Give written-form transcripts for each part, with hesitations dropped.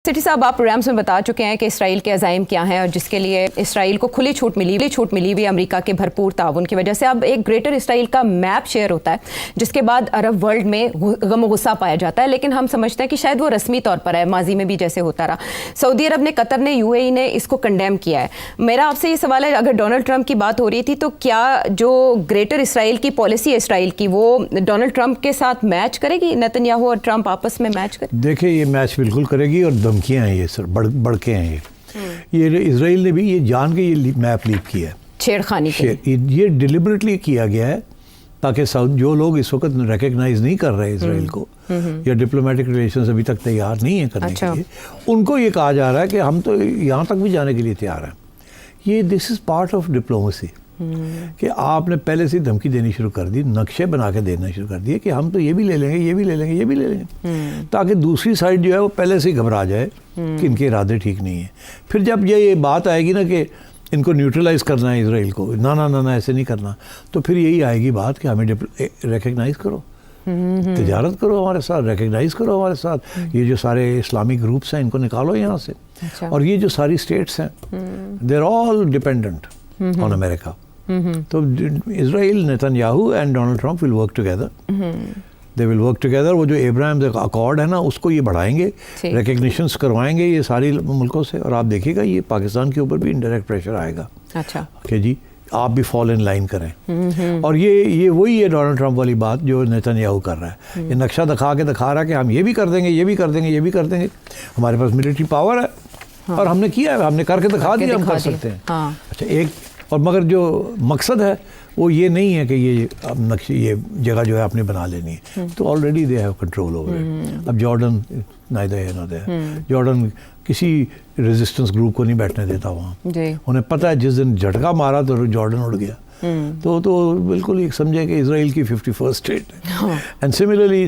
City صاحب، آپ programmes میں بتا چکے ہیں کہ اسرائیل کے عزائم کیا ہیں اور جس کے لیے اسرائیل کو کھلی چھوٹ ملی ہوئی امریکہ کے بھرپور تعاون کی وجہ سے اب ایک گریٹر اسرائیل کا میپ شیئر ہوتا ہے، جس کے بعد عرب ورلڈ میں غم و غصہ پایا جاتا ہے، لیکن ہم سمجھتے ہیں کہ شاید وہ رسمی طور پر ہے، ماضی میں بھی جیسے ہوتا رہا۔ سعودی عرب نے، قطر نے، UAE نے اس کو کنڈیم کیا ہے۔ میرا آپ سے یہ سوال ہے، اگر ڈونلڈ ٹرمپ کی بات ہو رہی تھی تو کیا جو گریٹر اسرائیل کی پالیسی ہے اسرائیل کی، وہ ڈونلڈ ٹرمپ کے ساتھ میچ کرے گی؟ نیتن یاہو اور ٹرمپ آپس میں میچ کرے؟ دیکھیں، یہ میچ بالکل کرے گی اور دھمکیاں ہیں، یہ سر بڑھ کے ہیں۔ یہ اسرائیل نے بھی یہ جان کے یہ میپ لیک کیا ہے، چھیڑخانی کے یہ ڈیلیبریٹلی کیا گیا ہے تاکہ جو لوگ اس وقت ریکگنائز نہیں کر رہے اسرائیل کو یا ڈپلومیٹک ریلیشنز ابھی تک تیار نہیں ہیں کرنے کے لیے، ان کو یہ کہا جا رہا ہے کہ ہم تو یہاں تک بھی جانے کے لیے تیار ہیں۔ یہ دس از پارٹ آف ڈپلومیسی کہ آپ نے پہلے سے دھمکی دینی شروع کر دی، نقشے بنا کے دینا شروع کر دیے کہ ہم تو یہ بھی لے لیں گے، یہ بھی لے لیں گے، یہ بھی لے لیں گے، تاکہ دوسری سائڈ جو ہے وہ پہلے سے ہی گھبرا جائے کہ ان کے ارادے ٹھیک نہیں ہیں۔ پھر جب یہ بات آئے گی نا کہ ان کو نیوٹرلائز کرنا ہے اسرائیل کو، نہ ایسے نہیں کرنا، تو پھر یہی آئے گی بات کہ ہمیں ریکگنائز کرو، تجارت کرو ہمارے ساتھ، ریکگنائز کرو ہمارے ساتھ، یہ جو سارے اسلامی گروپس ہیں ان کو نکالو یہاں سے، اور یہ جو ساری اسٹیٹس ہیں they are all dependent on America. تو Israel, Netanyahu and Donald Trump will work together, they will work together. وہ جو ابراہیم اکارڈ ہے نا، اس کو یہ بڑھائیں گے، ریکگنیشنز کروائیں گے یہ ساری ملکوں سے، اور آپ دیکھیے گا یہ پاکستان کے اوپر بھی انڈائریکٹ پریشر آئے گا کہ جی آپ بھی فال ان لائن کریں۔ اور یہ وہی ہے ڈونلڈ ٹرمپ والی بات جو نیتن یاہو کر رہا ہے، یہ نقشہ دکھا رہا ہے کہ ہم یہ بھی کر دیں گے، یہ بھی کر دیں گے، یہ بھی کر دیں گے، ہمارے پاس ملٹری پاور ہے اور ہم نے کیا ہے، ہم نے کر کے دکھا دیا، ہم کر سکتے ہیں۔ اچھا، ایک اور مگر جو مقصد ہے وہ یہ نہیں ہے کہ یہ نقشے، یہ جگہ جو ہے اپنی بنا لینی ہے، تو already they have control over it. اب جارڈن جارڈن کسی ریزسٹنس گروپ کو نہیں بیٹھنے دیتا وہاں، انہیں پتہ ہے جس دن جھٹکا مارا تو جارڈن اڑ گیا، تو بالکل ایک سمجھے کہ اسرائیل کی 51st اسٹیٹ ہے۔ And similarly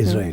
Israel.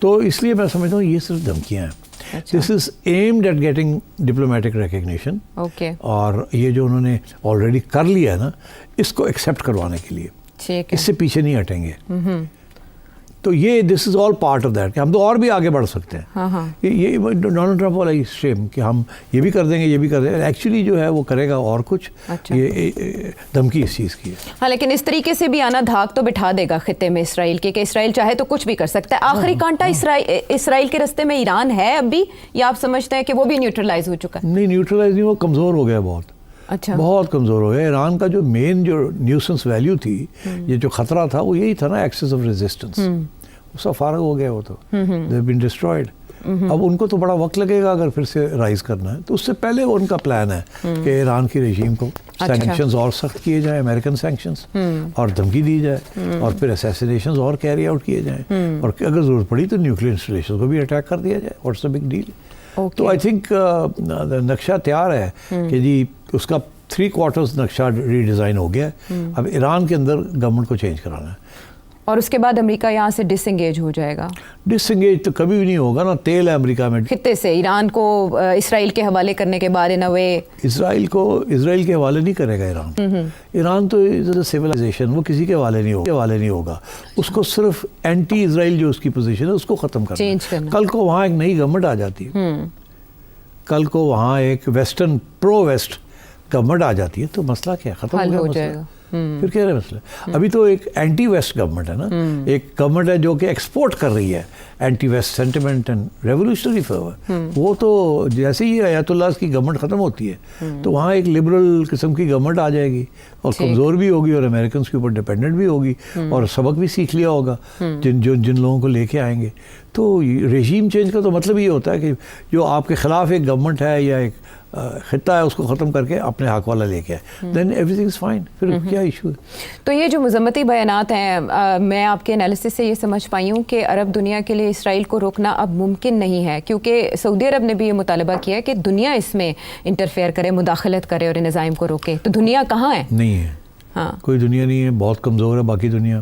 تو اس لیے میں سمجھتا ہوں یہ صرف دھمکیاں ہیں۔ This is aimed at getting diplomatic recognition. اور یہ جو انہوں نے آلریڈی کر لیا ہے نا، اس کو ایکسیپٹ کروانے کے لیے، اس سے پیچھے نہیں ہٹیں گے۔ تو یہ دس از آل پارٹ آف دیٹ کہ ہم تو اور بھی آگے بڑھ سکتے ہیں۔ یہ ڈونلڈ ٹرمپ والا اسٹریم کہ ہم یہ بھی کر دیں گے، یہ بھی کر دیں گے، ایکچولی جو ہے وہ کرے گا اور کچھ، یہ دھمکی اس چیز کی ہے۔ ہاں، لیکن اس طریقے سے بھی آنا دھاک تو بٹھا دے گا خطے میں اسرائیل کے، کہ اسرائیل چاہے تو کچھ بھی کر سکتا ہے۔ آخری کانٹا اسرائیل کے رستے میں ایران ہے اب بھی، یا آپ سمجھتے ہیں کہ وہ بھی نیوٹرلائز ہو چکا ہے؟ نہیں، نیوٹرلائز نہیں، وہ کمزور ہو گیا بہت، بہت کمزور ہو گیا۔ ایران کا جو مین جو نیوسنس ویلیو تھی، یہ جو خطرہ تھا، وہ یہی تھا نا، ایکسس آف ریزسٹنس، اس کا فارغ ہو گیا وہ تو، they have been destroyed۔ اب ان کو تو بڑا وقت لگے گا اگر پھر سے رائز کرنا ہے، تو اس سے پہلے ان کا پلان ہے کہ ایران کی رژیم کو سینکشنز اور سخت کیے جائیں، امریکن سینکشنز، اور دھمکی دی جائے، اور پھر اسیسینیشنز اور کیری آؤٹ کیے جائیں، اور اگر ضرورت پڑی تو نیوکلیئر انسٹالیشن کو بھی اٹیک کر دیا جائے۔ What's the big deal? تو آئی تھنک نقشہ تیار ہے کہ جی اس کا 3/4 نقشہ ری ڈیزائن ہو گیا ہے، اب ایران کے اندر گورنمنٹ کو چینج کرانا ہے، اور اس کے بعد امریکہ یہاں سے ڈس انگیج ہو جائے گا۔ ڈس انگیج تو کبھی بھی نہیں ہوگا نا، تیل ہے امریکہ میں خطے سے، ایران کو اسرائیل کے حوالے کرنے کے بعد اسرائیل کے حوالے نہیں کرے گا ایران۔ ایران تو سیولائزیشن، وہ کسی کے حوالے نہیں ہوگا، اس کو صرف اینٹی اسرائیل جو اس کی پوزیشن ہے اس کو ختم کرنا۔ کل کو وہاں ایک نئی گورنمنٹ آ جاتی ہے، کل کو وہاں ایک ویسٹرن پرو ویسٹ گورنمنٹ آ جاتی ہے، تو مسئلہ کیا ختم ہو جائے گا۔ پھر کیا ہے مسئلہ؟ ابھی تو ایک اینٹی ویسٹ گورنمنٹ ہے نا، ایک گورنمنٹ ہے جو کہ ایکسپورٹ کر رہی ہے anti west sentiment and revolutionary fever. وہ تو جیسے ہی آیت اللہ کی گورنمنٹ ختم ہوتی ہے تو وہاں ایک لبرل قسم کی گورنمنٹ آ جائے گی، اور کمزور بھی ہوگی، اور امریکنس کے اوپر ڈپینڈنٹ بھی ہوگی، اور سبق بھی سیکھ لیا ہوگا جن لوگوں کو لے کے آئیں گے۔ تو ریژیم چینج کا تو مطلب یہ ہوتا ہے کہ جو آپ کے خلاف ایک گورنمنٹ ہے یا ایک خطہ ہے، اس کو ختم کر کے اپنے حق والا لے کے آئے، then everything is fine, پھر کیا ایشو ہے؟ تو یہ جو مذمتی بیانات ہیں، میں آپ کے انالیسس سے یہ سمجھ پائی ہوں کہ عرب دنیا کے لیے اسرائیل کو روکنا اب ممکن نہیں ہے، کیونکہ سعودی عرب نے بھی یہ مطالبہ کیا ہے کہ دنیا اس میں انٹرفیئر کرے، مداخلت کرے اور ان عزائم کو روکے۔ تو دنیا کہاں ہے؟ نہیں ہے، کوئی دنیا نہیں ہے، بہت کمزور ہے باقی دنیا،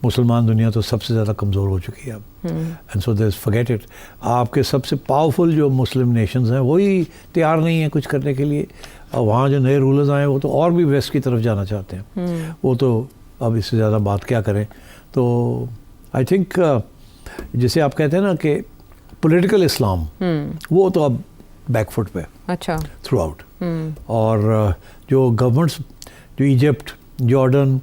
مسلمان دنیا تو سب سے زیادہ کمزور ہو چکی ہے اب، and so there forget it. آپ کے سب سے پاورفل جو مسلم نیشنز ہیں وہی تیار نہیں ہیں کچھ کرنے کے لیے، اور وہاں جو نئے رولرز آئے ہیں وہ تو اور بھی ویسٹ کی طرف جانا چاہتے ہیں، وہ تو اب اس سے زیادہ بات کیا کریں۔ تو آئی تھنک جسے آپ کہتے ہیں نا کہ پولیٹیکل اسلام وہ تو اب بیک فٹ پہ اچھا تھرو آؤٹ. اور جو گورنمنٹس جو ایجپٹ جارڈن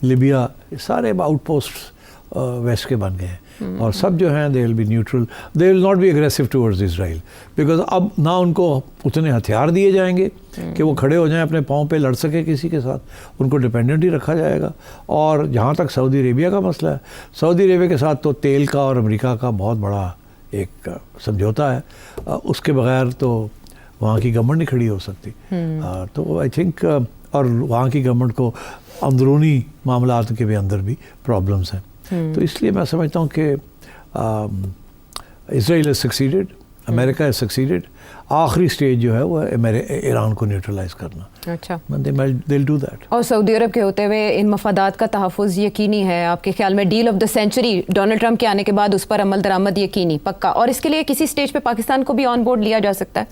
لیبیا سارے آؤٹ پوسٹ ویسٹ کے بن گئے ہیں اور سب جو ہیں they will be neutral, they will not be aggressive towards Israel because اب نہ ان کو اتنے ہتھیار دیے جائیں گے کہ وہ کھڑے ہو جائیں اپنے پاؤں پہ لڑ سکے کسی کے ساتھ, ان کو ڈپینڈنٹ ہی رکھا جائے گا. اور جہاں تک سعودی عربیہ کا مسئلہ ہے, سعودی عربیہ کے ساتھ تو تیل کا اور امریکہ کا بہت بڑا ایک سمجھوتا ہے, اس کے بغیر تو وہاں کی گورنمنٹ نہیں کھڑی ہو سکتی. تو آئی تھنک اور وہاں کی گورنمنٹ کو اندرونی معاملات کے بھی اندر بھی پرابلمس ہیں. تو اس لیے میں سمجھتا ہوں کہ اسرائیل ہیز سکسیڈڈ, امریکہ ہیز سکسیڈڈ. آخری سٹیج جو ہے وہ ایران کو نیوٹرلائز کرنا. اچھا, they'll do that. اور سعودی عرب کے ہوتے ہوئے ان مفادات کا تحفظ یقینی ہے آپ کے خیال میں؟ Deal of the century Donald Trump کے آنے کے بعد اس پر عمل درآمد یقینی پکا, اور اس کے لیے کسی سٹیج پہ پاکستان کو بھی آن بورڈ لیا جا سکتا ہے؟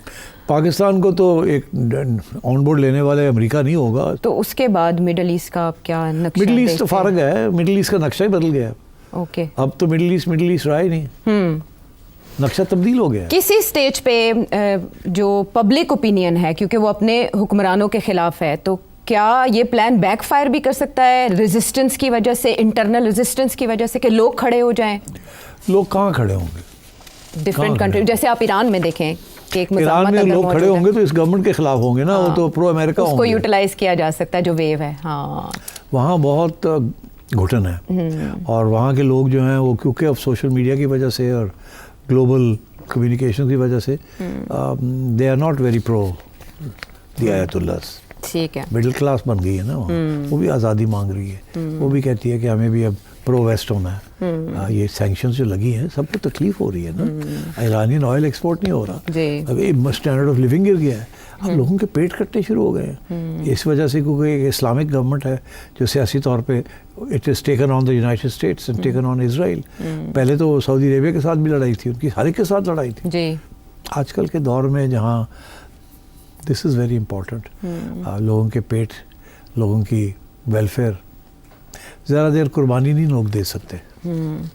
پاکستان کو تو ایک آن بورڈ لینے والے امریکہ نہیں ہوگا. تو اس کے بعد مڈل ایسٹ کا کیا نقشہ؟ مڈل ایسٹ تو فارغ ہے, مڈل ایسٹ کا نقشہ ہی بدل گیا. اوکے, اب تو مڈل ایسٹ رہا ہی نہیں, نقشہ تبدیل ہو گیا. کسی سٹیج پہ جو پبلک اوپینین ہے کیونکہ وہ اپنے حکمرانوں کے خلاف ہے, تو کیا یہ پلان بیک فائر بھی کر سکتا ہے ریزسٹنس کی وجہ سے, انٹرنل ریزسٹنس کی وجہ سے, کہ لوگ کھڑے ہو جائیں؟ لوگ کہاں کھڑے ہوں گے؟ ڈفرینٹ کنٹری, جیسے آپ ایران میں دیکھیں کہ ایک ایران میں لوگ کھڑے ہوں گے تو اس گورنمنٹ کے خلاف ہوں گے نا, وہ تو پرو امریکہ ہوں گے. اس کو یوٹیلائز کیا جا سکتا ہے جو ویو ہے. ہاں, وہاں بہت گھٹن ہے, اور وہاں کے لوگ جو ہیں وہ کیونکہ اب سوشل میڈیا کی وجہ سے اور گلوبل کمیونیکیشن کی وجہ سے they are not very pro the آیت اللہ. ٹھیک ہے, مڈل کلاس بن گئی ہے نا وہاں, وہ بھی آزادی مانگ رہی ہے, وہ بھی کہتی ہے کہ ہمیں بھی اب پرو ویسٹ ہونا ہے. یہ سینکشنز جو لگی ہیں سب کو تکلیف ہو رہی ہے نا, ایرانین آئل ایکسپورٹ نہیں ہو رہا, اب اسٹینڈرڈ آف لیونگ گر گیا ہے, اب لوگوں کے پیٹ کٹنے شروع ہو گئے ہیں اس وجہ سے, کیونکہ ایک اسلامک گورنمنٹ ہے جو سیاسی طور پہ it is taken on the United States and taken on Israel. پہلے تو سعودی عربیہ کے ساتھ بھی لڑائی تھی, ان کی ہر ایک کے ساتھ لڑائی تھی. جی, آج کل کے دور میں جہاں دس از ویری امپورٹنٹ, لوگوں کے پیٹ, لوگوں کی ویلفیئر, زیادہ دیر قربانی نہیں لوگ دے سکتے.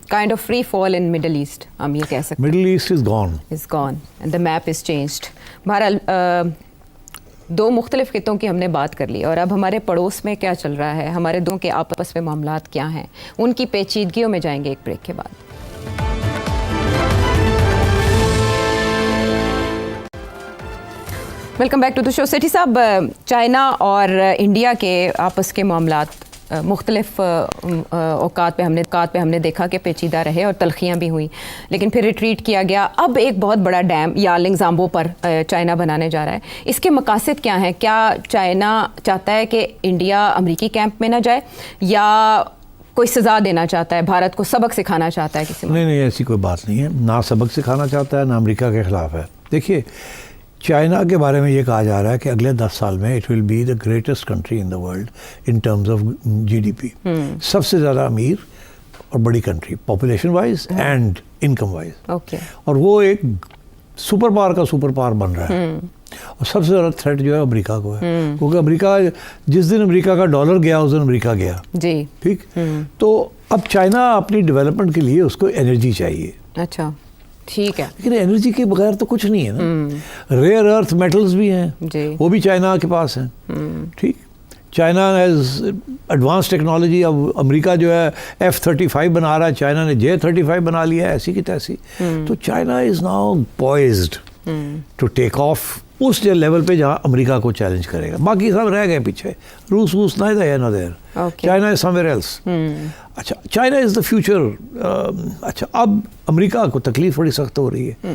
Kind of free fall in Middle East ہم یہ کہہ سکتے ہیں. Middle East is gone and the map is changed. بہرحال دو مختلف خطوں کی ہم نے بات کر لی, اور اب ہمارے پڑوس میں کیا چل رہا ہے, ہمارے دونوں کے آپس میں معاملات کیا ہیں, ان کی پیچیدگیوں میں جائیں گے ایک بریک کے بعد. ویلکم بیک ٹو دا شو. سیٹھی صاحب, چائنا اور انڈیا کے آپس کے معاملات مختلف اوقات پہ ہم نے دیکھا کہ پیچیدہ رہے اور تلخیاں بھی ہوئیں, لیکن پھر ریٹریٹ کیا گیا. اب ایک بہت بڑا ڈیم یارلنگ زامبو پر چائنا بنانے جا رہا ہے. اس کے مقاصد کیا ہیں؟ کیا چائنا چاہتا ہے کہ انڈیا امریکی کیمپ میں نہ جائے, یا کوئی سزا دینا چاہتا ہے, بھارت کو سبق سکھانا چاہتا ہے کسی؟ نہیں, ایسی کوئی بات نہیں ہے, نہ سبق سکھانا چاہتا ہے نہ امریکہ کے خلاف ہے. دیکھیے, چائنا کے بارے میں یہ کہا جا رہا ہے کہ اگلے 10 سال میں it will be the greatest country in the world in terms of GDP. سب سے زیادہ امیر اور بڑی country population wise and income wise. اور وہ ایک سپر پاور کا سپر پاور بن رہا ہے, اور سب سے زیادہ تھریٹ جو ہے امریکہ کو ہے, کیونکہ امریکہ جس دن امریکہ کا ڈالر گیا اس دن امریکہ گیا. جی ٹھیک. تو اب چائنا اپنی ڈیولپمنٹ کے لیے اس کو انرجی چاہیے. اچھا ٹھیک ہے, لیکن انرجی کے بغیر تو کچھ نہیں ہے نا. ریئر ارتھ میٹلز بھی ہیں, وہ بھی چائنا کے پاس ہیں. ٹھیک, چائنا ہیز ایڈوانس ٹیکنالوجی. اب امریکہ جو ہے F-35 بنا رہا ہے, چائنا نے J-35 بنا لیا ہے, ایسی کی تیسی. تو China is now poised to take off اس لیول پہ جہاں امریکہ کو چیلنج کرے گا. باقی سب رہ گئے پیچھے, روس نہ دیا نہ دیر, China is somewhere else. اچھا, چائنا از دا فیوچر. اچھا, اب امریکہ کو تکلیف بڑی سخت ہو رہی ہے.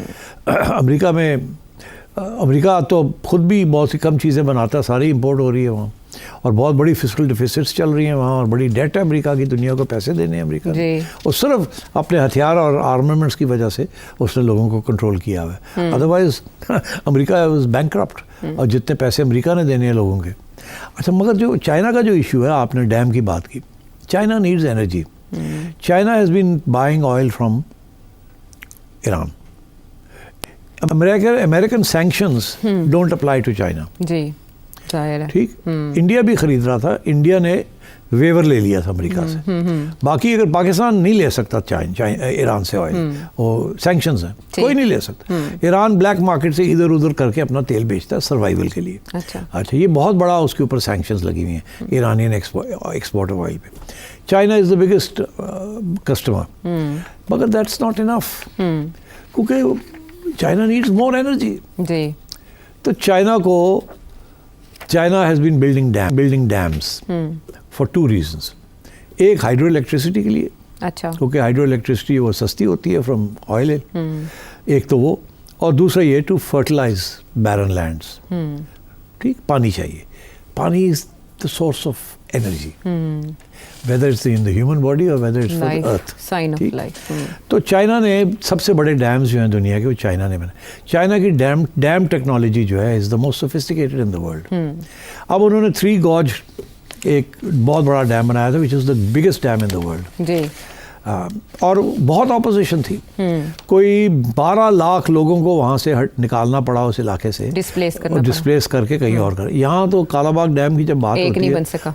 امریکہ تو خود بھی بہت سی کم چیزیں بناتا ہے, ساری امپورٹ ہو رہی ہے وہاں, اور بہت بڑی فسکل ڈیفیسٹس چل رہی ہیں وہاں, اور بڑی ڈیٹ ہے امریکہ کی, دنیا کو پیسے دینے ہیں امریکہ نے, اور صرف اپنے ہتھیار اور آرمامنٹس کی وجہ سے اس نے لوگوں کو کنٹرول کیا ہوا ہے. ادروائز امریکہ واز بینکرپٹ, اور جتنے پیسے امریکہ نے دینے ہیں لوگوں کے. اچھا, مگر جو چائنا کا جو ایشو ہے, آپ نے ڈیم کی بات کی, China needs energy. China has been buying oil from Iran. American sanctions don't apply to China. جی ٹھیک. انڈیا بھی خرید رہا تھا, انڈیا نے ویور لے لیا تھا امریکہ سے. باقی اگر پاکستان نہیں لے سکتا ایران سے آئل, وہ سینکشنز ہیں, کوئی نہیں لے سکتا. ایران بلیک مارکیٹ سے ادھر ادھر کر کے اپنا تیل بیچتا ہے سروائیول کے لیے. اچھا, یہ بہت بڑا اس کے اوپر سینکشنز لگی ہوئی ہیں ایرانین ایکسپورٹ آف آئل پہ. China is the biggest customer, مگر دیٹس ناٹ انف, کیونکہ چائنا نیڈز مور انرجی. جی, تو China has been building dams for 2 reasons. ایک ہائیڈرو الیکٹریسٹی کے لیے, اچھا, کیونکہ ہائیڈرو الیکٹریسٹی وہ سستی ہوتی ہے فرام آئل, ایک تو وہ, اور دوسرا یہ ٹو فرٹیلائز بیرن لینڈس. ٹھیک, پانی چاہیے. Pani is the source of energy, whether it's in the human body or whether it's for the earth. Sign of life. تو چائنا نے سب سے بڑے ڈیمز جو ہیں دنیا کے, وہ چائنا نے بنائے. چائنا کی ڈیم ٹیکنالوجی جو ہے is the most sophisticated in the world. اب انہوں نے 3 گوج ایک بہت بڑا ڈیم بنایا تھا, which is the biggest dam in the world. جی, اور بہت اپوزیشن تھی, کوئی 12 لاکھ لوگوں کو وہاں سے نکالنا پڑا اس علاقے سے, ڈسپلیس کر کے کہیں اور کر. یہاں تو کالا باغ ڈیم کی جب بات ہوتی ہے ایک نہیں بن سکا.